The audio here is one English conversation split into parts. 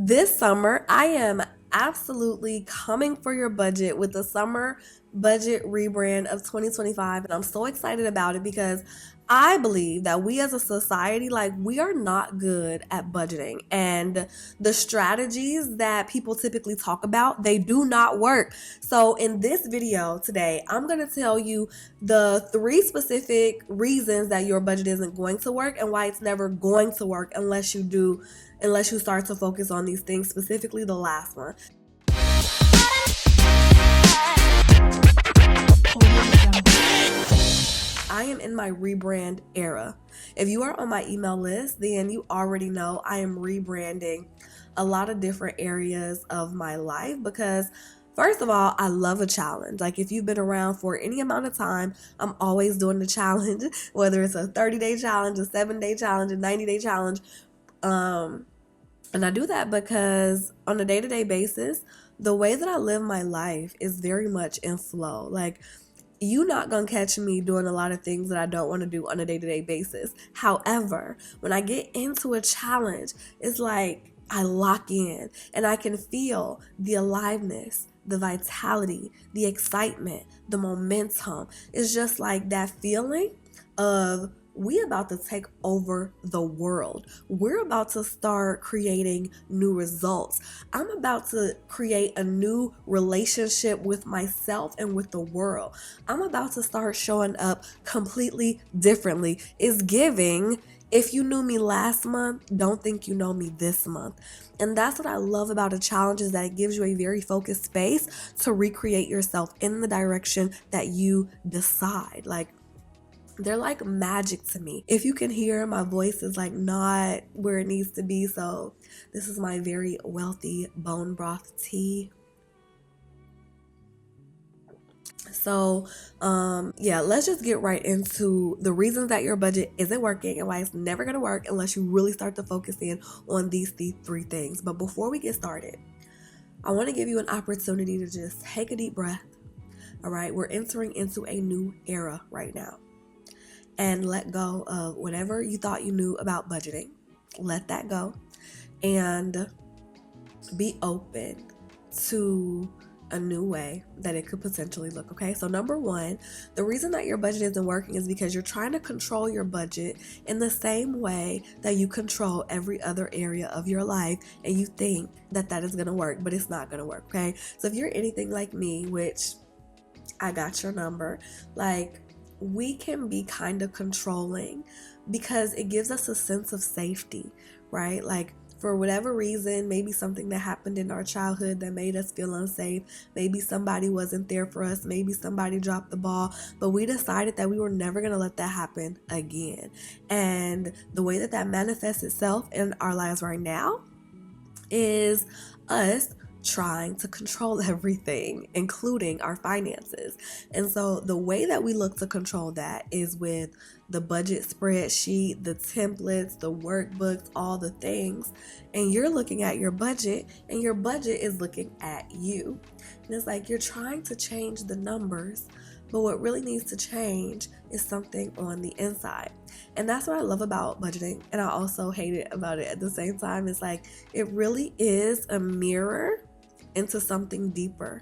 This summer, I am absolutely coming for your budget with the Summer Budget Rebrand of 2025. And I'm so excited about it because I believe that we as a society, we are not good at budgeting. And the strategies that people typically talk about, they do not work. So in this video today, I'm going to tell you the 3 specific reasons that your budget isn't going to work and why it's never going to work unless you start to focus on these things, specifically the last one. I am in my rebrand era. If you are on my email list, then you already know I am rebranding a lot of different areas of my life because first of all, I love a challenge. Like if you've been around for any amount of time, I'm always doing the challenge, whether it's a 30-day challenge, a 7-day challenge, a 90-day challenge. And I do that because on a day-to-day basis, the way that I live my life is very much in flow. Like you're not going to catch me doing a lot of things that I don't want to do on a day-to-day basis. However, when I get into a challenge, it's like I lock in and I can feel the aliveness, the vitality, the excitement, the momentum. It's just like that feeling of we about to take over the world. We're about to start creating new results. I'm about to create a new relationship with myself and with the world. I'm about to start showing up completely differently. It's giving, if you knew me last month, don't think you know me this month. And that's what I love about a challenge is that it gives you a very focused space to recreate yourself in the direction that you decide. They're like magic to me. If you can hear, my voice is like not where it needs to be. So this is my very wealthy bone broth tea. So let's just get right into the reasons that your budget isn't working and why it's never going to work unless you really start to focus in on these 3 things. But before we get started, I want to give you an opportunity to just take a deep breath. All right, we're entering into a new era right now. And let go of whatever you thought you knew about budgeting. Let that go and be open to a new way that it could potentially look, okay? So number 1, the reason that your budget isn't working is because you're trying to control your budget in the same way that you control every other area of your life, and you think that that is gonna work, but it's not gonna work, okay? So if you're anything like me, which I got your number, we can be kind of controlling because it gives us a sense of safety, right? Like for whatever reason, maybe something that happened in our childhood that made us feel unsafe. Maybe somebody wasn't there for us. Maybe somebody dropped the ball, but we decided that we were never going to let that happen again. And the way that that manifests itself in our lives right now is us trying to control everything, including our finances. And so the way that we look to control that is with the budget spreadsheet, the templates, the workbooks, all the things. And you're looking at your budget and your budget is looking at you. And it's like you're trying to change the numbers, but what really needs to change is something on the inside. And that's what I love about budgeting. And I also hate it about it at the same time. It's like it really is a mirror into something deeper,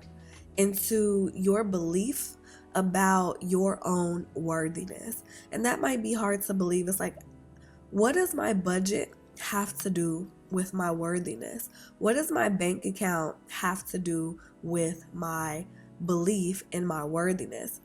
into your belief about your own worthiness. And that might be hard to believe. It's like, what does my budget have to do with my worthiness? What does my bank account have to do with my belief in my worthiness?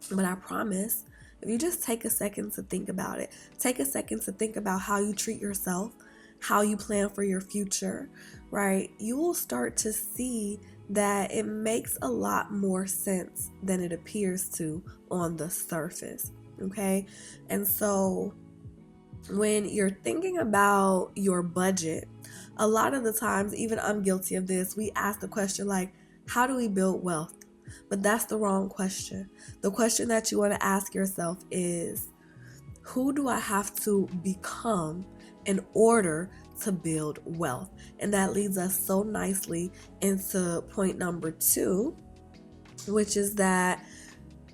But I promise, if you just take a second to think about it, take a second to think about how you treat yourself, how you plan for your future, right? You will start to see that it makes a lot more sense than it appears to on the surface, okay? And so when you're thinking about your budget, a lot of the times, even I'm guilty of this, we ask the question like, how do we build wealth? But that's the wrong question. The question that you want to ask yourself is, who do I have to become in order to build wealth? And that leads us so nicely into point number 2, which is that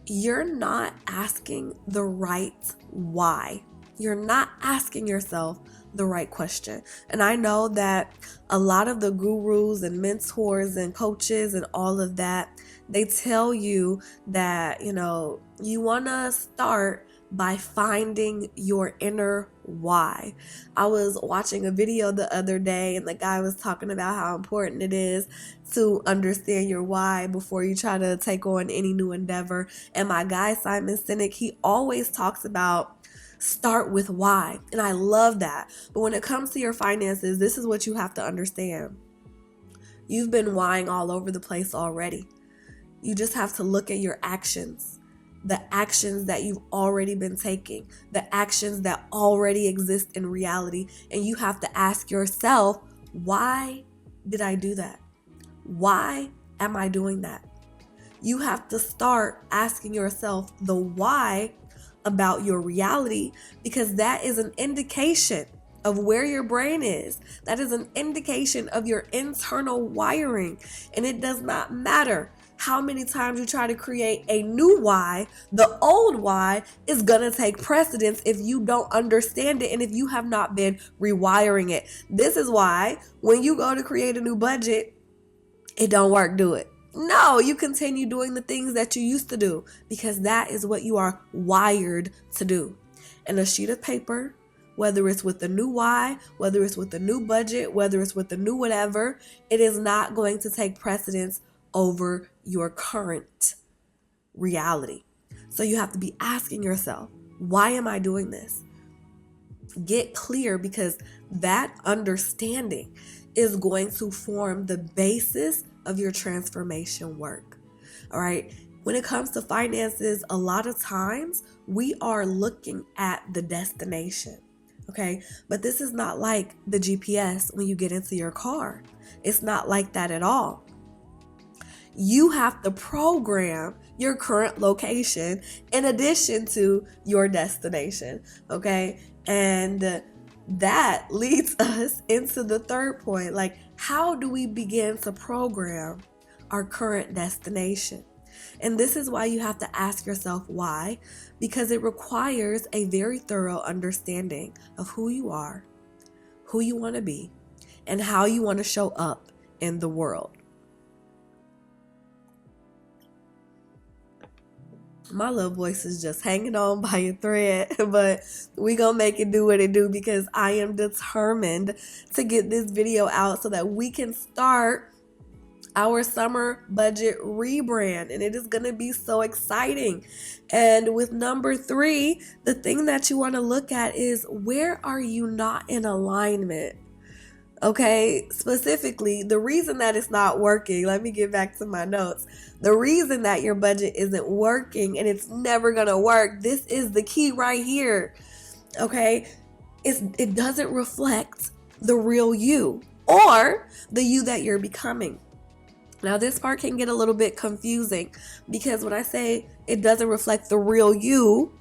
you're not asking the right why. You're not asking yourself the right question. And I know that a lot of the gurus and mentors and coaches and all of that, they tell you that, you want to start by finding your inner why. I was watching a video the other day and the guy was talking about how important it is to understand your why before you try to take on any new endeavor. And my guy, Simon Sinek, he always talks about start with why. And I love that. But when it comes to your finances, this is what you have to understand. You've been whying all over the place already. You just have to look at your actions, the actions that you've already been taking, the actions that already exist in reality. And you have to ask yourself, why did I do that? Why am I doing that? You have to start asking yourself the why about your reality, because that is an indication of where your brain is. That is an indication of your internal wiring. And it does not matter how many times you try to create a new why, the old why is going to take precedence if you don't understand it and if you have not been rewiring it. This is why when you go to create a new budget, it don't work, do it. No, you continue doing the things that you used to do because that is what you are wired to do. And a sheet of paper, whether it's with the new why, whether it's with the new budget, whether it's with the new whatever, it is not going to take precedence over your current reality. So you have to be asking yourself, why am I doing this? Get clear, because that understanding is going to form the basis of your transformation work. All right. When it comes to finances, a lot of times we are looking at the destination. Okay. But this is not like the GPS when you get into your car. It's not like that at all. You have to program your current location in addition to your destination. Okay. And that leads us into the third point. Like, how do we begin to program our current destination? And this is why you have to ask yourself why, because it requires a very thorough understanding of who you are, who you want to be, and how you want to show up in the world. My little voice is just hanging on by a thread, but we gonna make it do what it do, because I am determined to get this video out so that we can start our summer budget rebrand, and it is gonna be so exciting. And with number 3, the thing that you want to look at is, where are you not in alignment? Okay, specifically, the reason that it's not working, let me get back to my notes. The reason that your budget isn't working and it's never going to work, this is the key right here. Okay, it doesn't reflect the real you or the you that you're becoming. Now, this part can get a little bit confusing, because when I say it doesn't reflect the real you,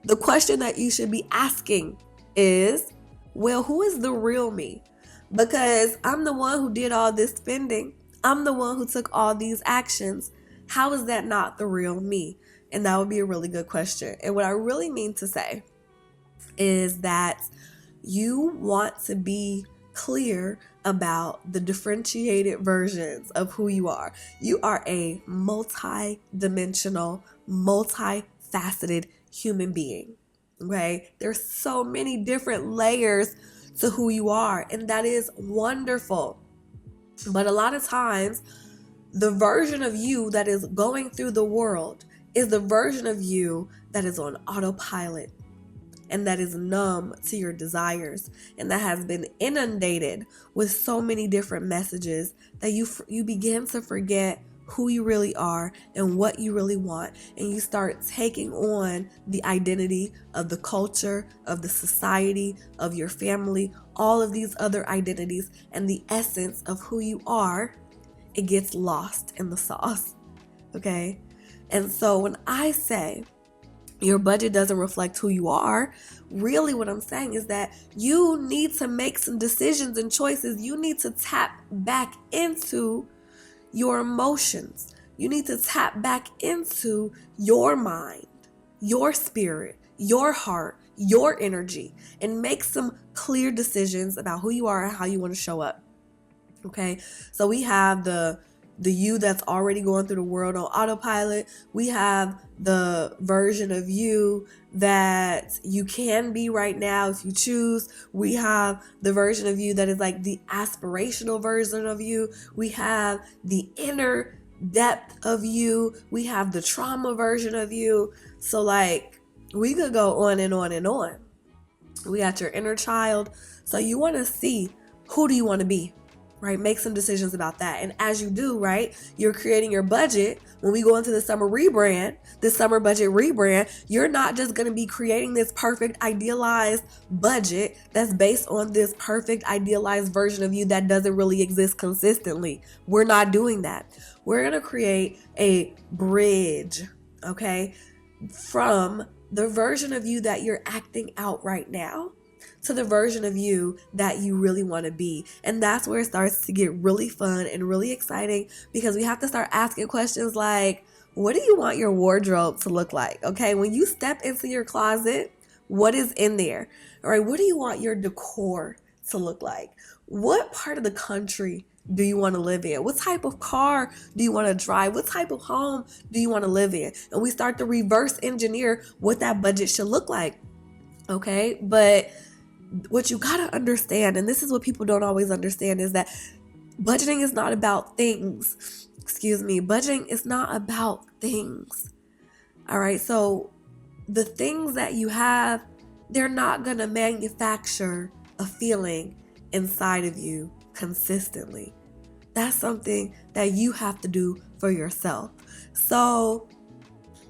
the question that you should be asking is, well, who is the real me? Because I'm the one who did all this spending. I'm the one who took all these actions. How is that not the real me? And that would be a really good question. And what I really mean to say is that you want to be clear about the differentiated versions of who you are. You are a multi-dimensional, multifaceted human being. Okay? There's so many different layers to who you are, and that is wonderful. But a lot of times, the version of you that is going through the world is the version of you that is on autopilot and that is numb to your desires and that has been inundated with so many different messages that you begin to forget who you really are and what you really want, and you start taking on the identity of the culture, of the society, of your family, all of these other identities, and the essence of who you are, it gets lost in the sauce. Okay? And so when I say your budget doesn't reflect who you are, really what I'm saying is that you need to make some decisions and choices. You need to tap back into your emotions. You need to tap back into your mind, your spirit, your heart, your energy and make some clear decisions about who you are and how you want to show up. Okay, so we have the you that's already going through the world on autopilot. We have the version of you that you can be right now if you choose. We have the version of you that is like the aspirational version of you. We have the inner depth of you. We have the trauma version of you. So like we could go on and on and on. We got your inner child. So you want to see, who do you want to be? Right? Make some decisions about that. And as you do, right, you're creating your budget. When we go into the summer rebrand, this summer budget rebrand, you're not just going to be creating this perfect idealized budget that's based on this perfect idealized version of you that doesn't really exist consistently. We're not doing that. We're going to create a bridge, okay, from the version of you that you're acting out right now to the version of you that you really want to be. And that's where it starts to get really fun and really exciting, because we have to start asking questions like, what do you want your wardrobe to look like? Okay, when you step into your closet, what is in there? All right, what do you want your decor to look like? What part of the country do you want to live in? What type of car do you want to drive? What type of home do you want to live in? And we start to reverse engineer what that budget should look like. Okay, but what you got to understand, and this is what people don't always understand, is that budgeting is not about things. Budgeting is not about things. All right. So the things that you have, they're not going to manufacture a feeling inside of you consistently. That's something that you have to do for yourself. So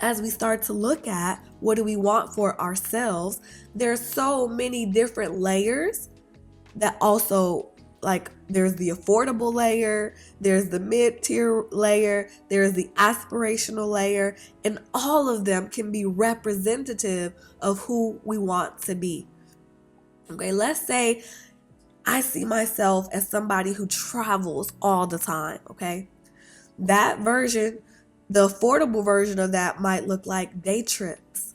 as we start to look at what do we want for ourselves, there's so many different layers that also, like, there's the affordable layer, there's the mid-tier layer, there's the aspirational layer, and all of them can be representative of who we want to be. Okay, let's say I see myself as somebody who travels all the time, okay? That version, the affordable version of that, might look like day trips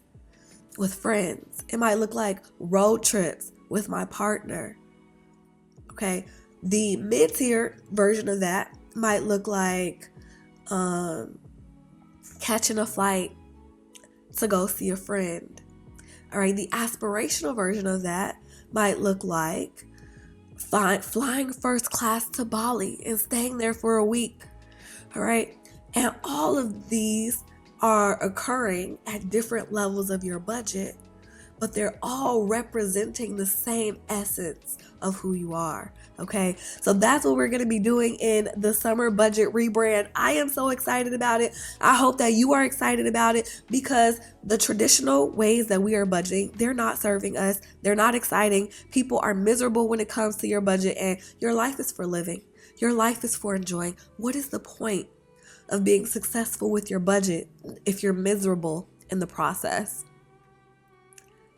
with friends. It might look like road trips with my partner. Okay. The mid-tier version of that might look like catching a flight to go see a friend. All right. The aspirational version of that might look like flying first class to Bali and staying there for a week. All right. And all of these are occurring at different levels of your budget, but they're all representing the same essence of who you are. Okay, so that's what we're going to be doing in the summer budget rebrand. I am so excited about it. I hope that you are excited about it, because the traditional ways that we are budgeting, they're not serving us. They're not exciting. People are miserable when it comes to your budget, and your life is for living. Your life is for enjoying. What is the point of being successful with your budget if you're miserable in the process?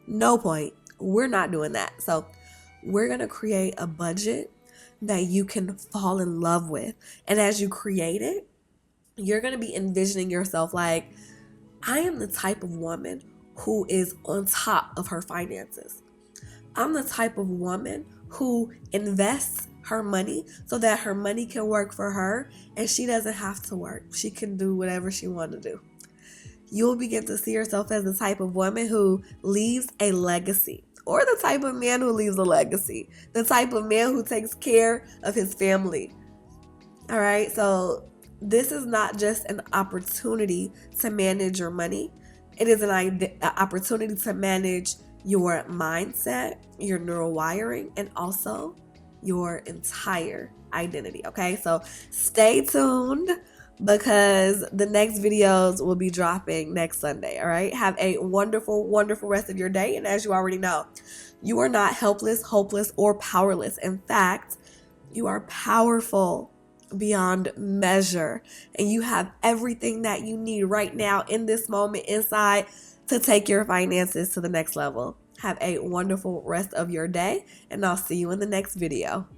No point. We're not doing that. So we're going to create a budget that you can fall in love with. And as you create it, you're going to be envisioning yourself like, I am the type of woman who is on top of her finances. I'm the type of woman who invests her money so that her money can work for her and she doesn't have to work. She can do whatever she wants to do. You'll begin to see yourself as the type of woman who leaves a legacy, or the type of man who leaves a legacy, the type of man who takes care of his family. All right. So this is not just an opportunity to manage your money. It is an opportunity to manage your mindset, your neural wiring, and also your entire identity. Okay. So stay tuned, because the next videos will be dropping next Sunday. All right. Have a wonderful, wonderful rest of your day. And as you already know, you are not helpless, hopeless, or powerless. In fact, you are powerful beyond measure, and you have everything that you need right now in this moment inside to take your finances to the next level. Have a wonderful rest of your day, and I'll see you in the next video.